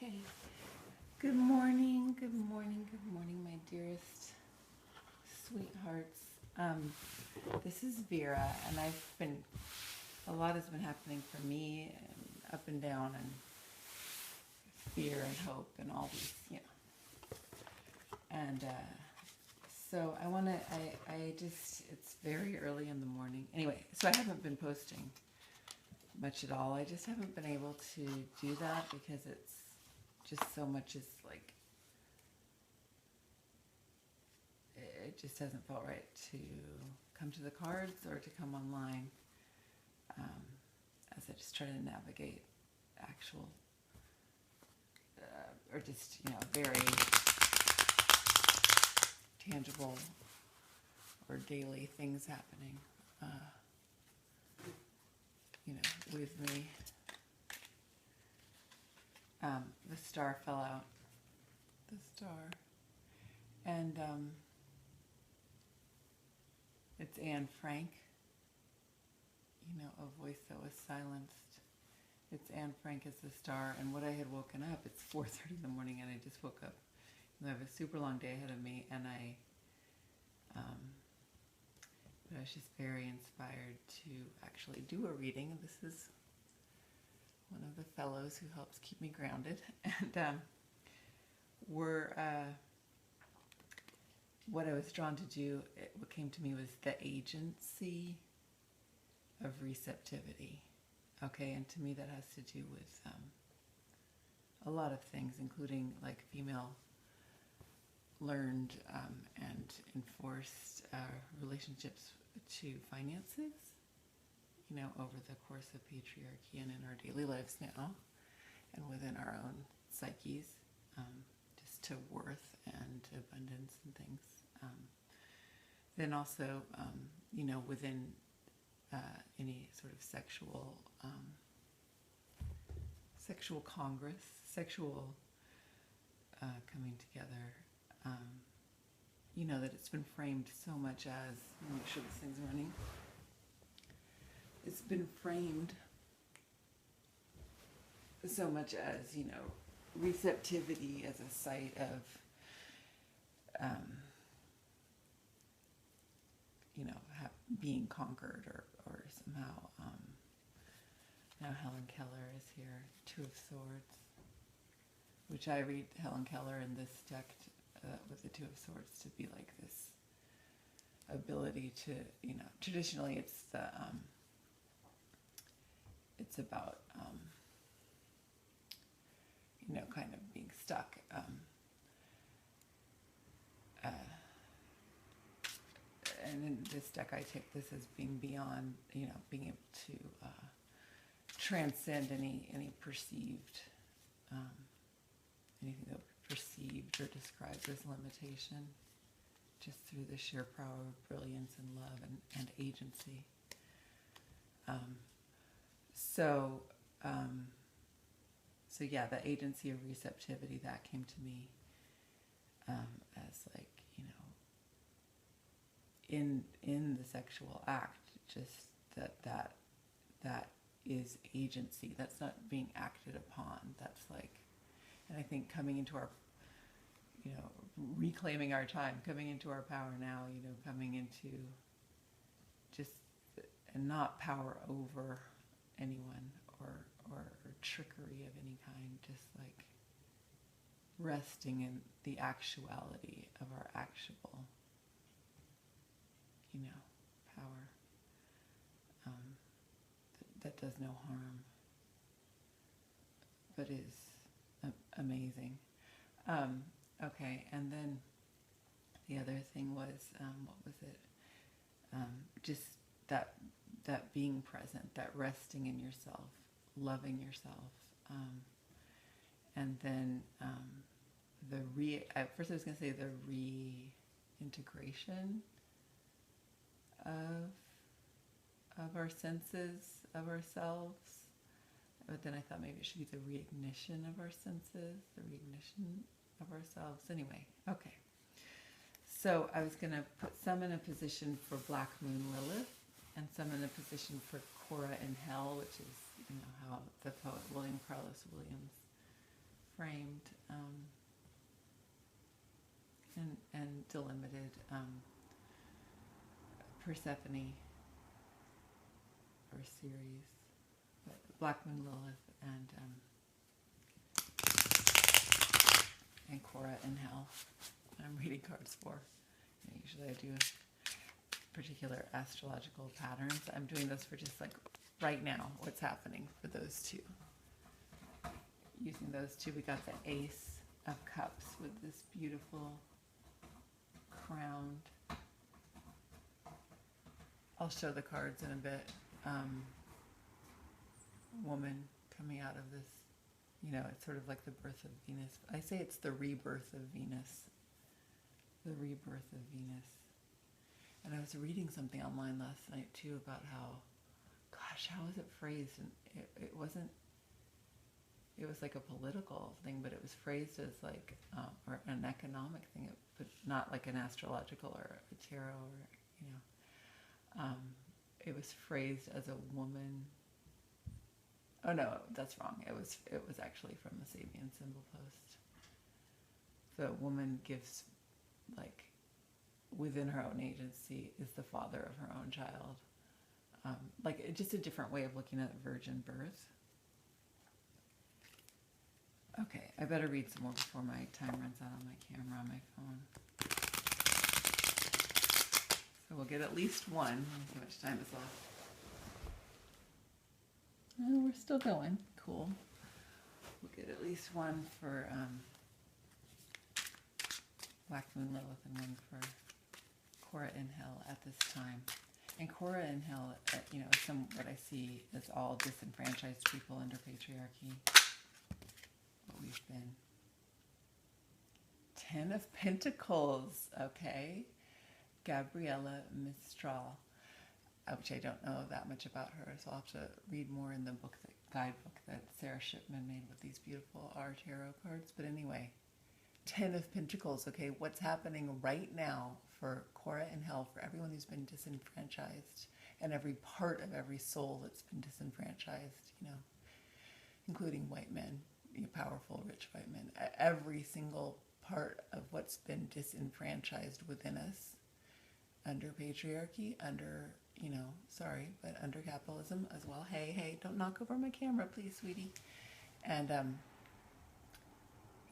Okay. Good morning, good morning, good morning, my dearest sweethearts. This is Vera, and a lot has been happening for me, and up and down, and fear and hope, and all these, And so it's very early in the morning. Anyway, so I haven't been posting much at all. I just haven't been able to do that because it's just so much is like, it just hasn't felt right to come to the cards or to come online as I just try to navigate actual or just, very tangible or daily things happening, with me. The star fell out. The star. And it's Anne Frank, a voice that was silenced. It's Anne Frank as the star. And what I had woken up, it's 4:30 in the morning, and I just woke up. I have a super long day ahead of me, and but I was just very inspired to actually do a reading. This is one of the fellows who helps keep me grounded. And what I was drawn to do, what came to me was the agency of receptivity. Okay, and to me that has to do with a lot of things, including like female learned and enforced relationships to finances, over the course of patriarchy and in our daily lives now and within our own psyches, just to worth and abundance and things. Then also, within any sort of sexual congress, sexual coming together, that it's been framed so much as, make sure this thing's running, it's been framed so much as, receptivity as a site of, being conquered or somehow, now Helen Keller is here, Two of Swords, which I read Helen Keller in this deck with the Two of Swords to be like this ability to, traditionally it's the, it's about, kind of being stuck. And in this deck, I take this as being beyond, being able to transcend any perceived, anything that we perceived or described as limitation, just through the sheer power of brilliance and love and agency. So yeah, the agency of receptivity, that came to me as like, in the sexual act, just that is agency. That's not being acted upon. That's like, and I think coming into our, reclaiming our time, coming into our power now, coming into just, and not power over anyone or trickery of any kind, just like resting in the actuality of our actual, power that does no harm, but is amazing. Okay, and then the other thing was, what was it? Just that being present, that resting in yourself, loving yourself, and then at first I was going to say the reintegration of our senses of ourselves, but then I thought maybe it should be the reignition of our senses, the reignition of ourselves. Anyway, okay. So I was going to put some in a position for Black Moon Lilith, and some in a position for Cora in Hell, which is, how the poet William Carlos Williams framed and delimited Persephone or series, Black Moon Lilith and Cora in Hell. I'm reading cards for. Usually I do particular astrological patterns. I'm doing this for just like right now, what's happening for those two. Using those two, we got the Ace of Cups with this beautiful crowned. I'll show the cards in a bit. Woman coming out of this, you know, it's sort of like the birth of Venus. I say it's the rebirth of Venus. The rebirth of Venus. And I was reading something online last night too about how, gosh, how was it phrased? And it wasn't, it was like a political thing, but it was phrased as like, or an economic thing, but not like an astrological or a tarot or, you know. It was phrased as a woman. Oh no, that's wrong. It was actually from the Sabian Symbol Post. The woman gives, like, within her own agency is the father of her own child. Like, just a different way of looking at virgin birth. Okay, I better read some more before my time runs out on my camera on my phone. So we'll get at least one. Let me see how much time is left. Oh, we're still going. Cool. We'll get at least one for Black Moon Lilith and one for Cora in Hell at this time. And Cora in Hell, you know, what I see is all disenfranchised people under patriarchy. What we've been. 10 of Pentacles, okay. Gabriella Mistral, which I don't know that much about her, so I'll have to read more in the book, the guidebook that Sarah Shipman made with these beautiful tarot cards. But anyway, 10 of Pentacles, okay, what's happening right now for Cora in Hell, for everyone who's been disenfranchised, and every part of every soul that's been disenfranchised, you know, including white men, you know, powerful, rich white men, every single part of what's been disenfranchised within us, under patriarchy, under, you know, sorry, but under capitalism as well. Hey, don't knock over my camera, please, sweetie. And,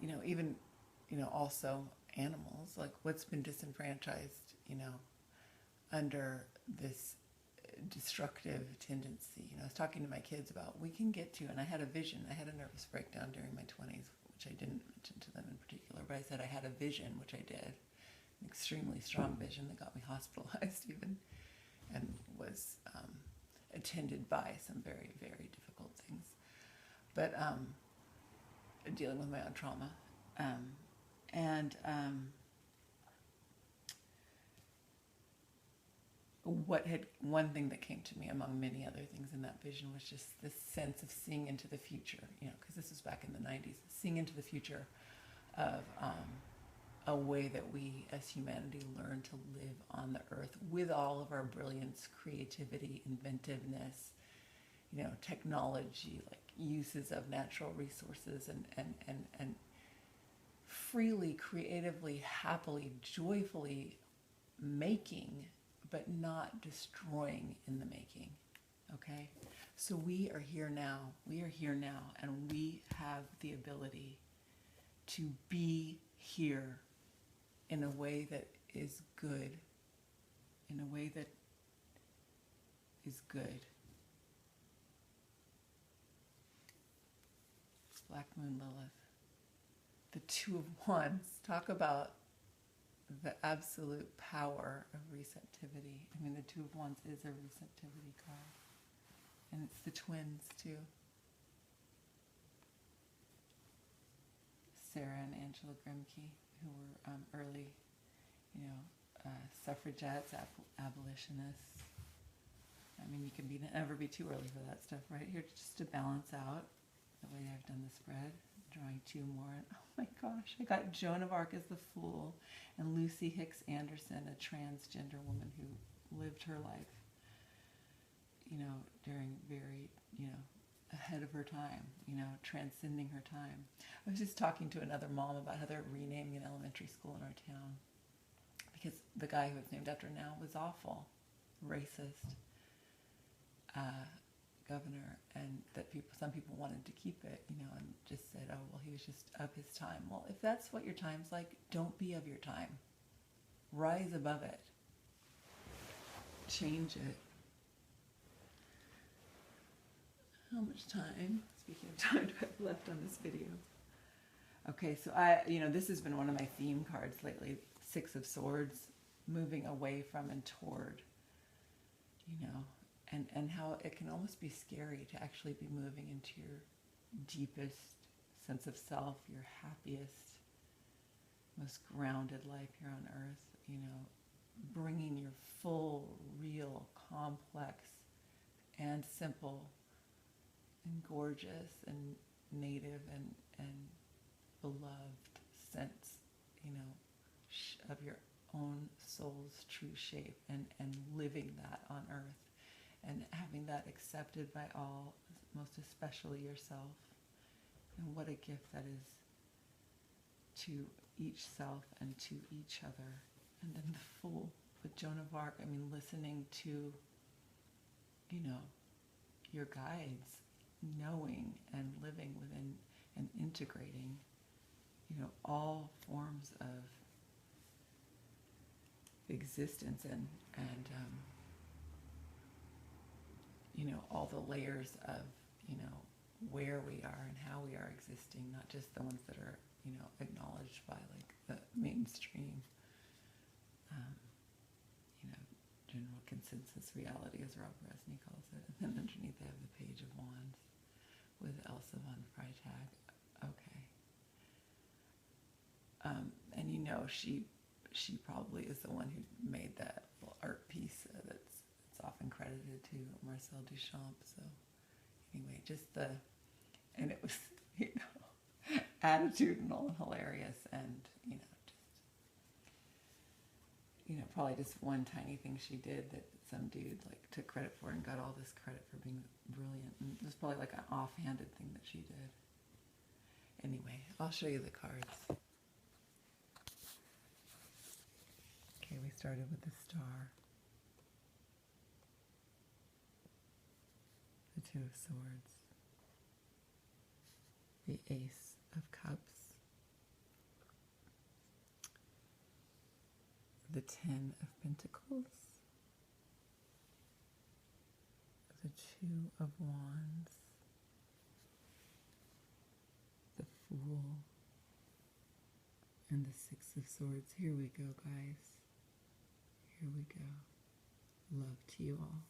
you know, even, you know, also animals, like what's been disenfranchised, you know, under this destructive tendency. You know, I was talking to my kids about, we can get to, and I had a vision. I had a nervous breakdown during my 20s, which I didn't mention to them in particular, but I said I had a vision, which I did. An extremely strong vision that got me hospitalized even, and was attended by some very, very difficult things. But dealing with my own trauma. One thing that came to me among many other things in that vision was just this sense of seeing into the future, you know, because this was back in the 90s, seeing into the future of a way that we as humanity learn to live on the earth with all of our brilliance, creativity, inventiveness, you know, technology, like uses of natural resources, and freely, creatively, happily, joyfully making, but not destroying in the making. Okay? So we are here now. We are here now, and we have the ability to be here in a way that is good. In a way that is good. Black Moon Lilith. The Two of Wands. Talk about the absolute power of receptivity. I mean, the Two of Wands is a receptivity card. And it's the twins, too. Sarah and Angela Grimke, who were early, you know, suffragettes, abolitionists. I mean, you can never be too early for that stuff, right? Here, just to balance out the way I've done the spread. Drawing two more. And oh my gosh, I got Joan of Arc as the Fool, and Lucy Hicks Anderson, a transgender woman who lived her life, you know, during very, you know, ahead of her time, you know, transcending her time. I was just talking to another mom about how they're renaming an elementary school in our town because the guy who it's named after now was awful, racist governor, and that some people wanted to keep it, you know, and just said, oh, well, he was just of his time. Well, if that's what your time's like, don't be of your time. Rise above it. Change it. How much time, speaking of time, do I have left on this video? Okay, so this has been one of my theme cards lately, Six of Swords, moving away from and toward, you know, and how it can almost be scary to actually be moving into your deepest sense of self, your happiest, most grounded life here on earth, you know, bringing your full, real, complex, and simple, and gorgeous, and native, and beloved sense, you know, of your own soul's true shape, and living that on earth, and having that accepted by all, most especially yourself. And what a gift that is to each self and to each other. And then the full, with Joan of Arc, I mean, listening to, you know, your guides, knowing and living within and integrating, you know, all forms of existence, and you know, all the layers of, you know, where we are and how we are existing, not just the ones that are, you know, acknowledged by like the mainstream, you know, general consensus reality, as Rob Resney calls it. And then underneath they have the Page of Wands with Elsa von Freitag. Okay. And you know, she probably is the one who made that little art piece that's often credited to Marcel Duchamp. So anyway, and it was, you know, attitudinal and hilarious, and, you know, just, you know, probably just one tiny thing she did that some dude like took credit for and got all this credit for being brilliant, and it was probably like an offhanded thing that she did. Anyway, I'll show you the cards. Okay, we started with the Star, the Two of Swords, the Ace of Cups, the Ten of Pentacles, the Two of Wands, the Fool, and the Six of Swords. Here we go, guys. Here we go. Love to you all.